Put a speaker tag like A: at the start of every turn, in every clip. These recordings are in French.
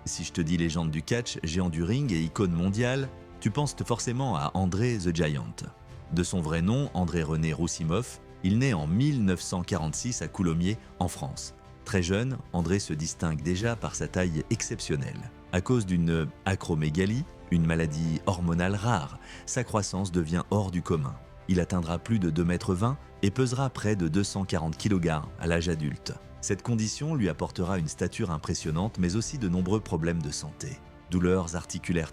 A: Si je te dis légende du catch, géant du ring et icône mondiale, tu penses forcément à André the Giant. De son vrai nom, André René Roussimov, il naît en 1946 à Coulommiers, en France. Très jeune, André se distingue déjà par sa taille exceptionnelle. À cause d'une acromégalie, une maladie hormonale rare, sa croissance devient hors du commun. Il atteindra plus de 2,20 m et pesera près de 240 kg à l'âge adulte. Cette condition lui apportera une stature impressionnante mais aussi de nombreux problèmes de santé. Douleurs articulaires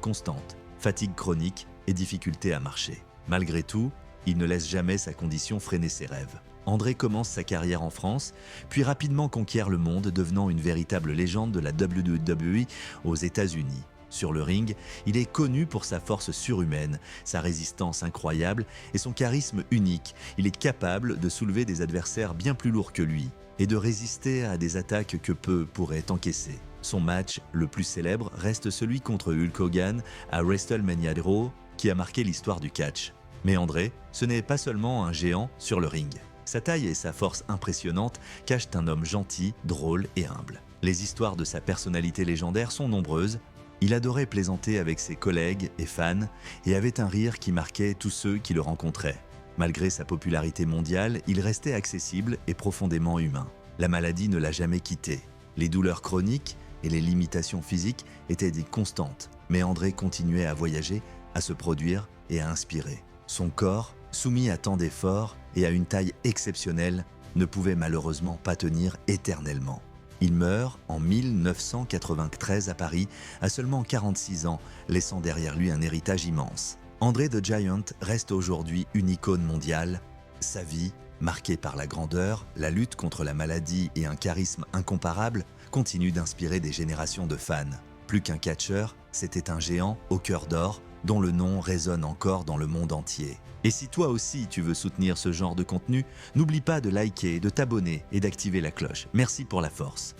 A: constantes, fatigue chronique et difficultés à marcher. Malgré tout, il ne laisse jamais sa condition freiner ses rêves. André commence sa carrière en France, puis rapidement conquiert le monde, devenant une véritable légende de la WWE aux États-Unis. Sur le ring, il est connu pour sa force surhumaine, sa résistance incroyable et son charisme unique. Il est capable de soulever des adversaires bien plus lourds que lui et de résister à des attaques que peu pourraient encaisser. Son match le plus célèbre reste celui contre Hulk Hogan à WrestleMania Raw, qui a marqué l'histoire du catch. Mais André, ce n'est pas seulement un géant sur le ring. Sa taille et sa force impressionnante cachent un homme gentil, drôle et humble. Les histoires de sa personnalité légendaire sont nombreuses. Il adorait plaisanter avec ses collègues et fans et avait un rire qui marquait tous ceux qui le rencontraient. Malgré sa popularité mondiale, il restait accessible et profondément humain. La maladie ne l'a jamais quitté. Les douleurs chroniques et les limitations physiques étaient dites constantes, mais André continuait à voyager, à se produire et à inspirer. Son corps, soumis à tant d'efforts et à une taille exceptionnelle, ne pouvait malheureusement pas tenir éternellement. Il meurt en 1993 à Paris, à seulement 46 ans, laissant derrière lui un héritage immense. André the Giant reste aujourd'hui une icône mondiale. Sa vie, marquée par la grandeur, la lutte contre la maladie et un charisme incomparable, continue d'inspirer des générations de fans. Plus qu'un catcheur, c'était un géant au cœur d'or, dont le nom résonne encore dans le monde entier. Et si toi aussi tu veux soutenir ce genre de contenu, n'oublie pas de liker, de t'abonner et d'activer la cloche. Merci pour la force.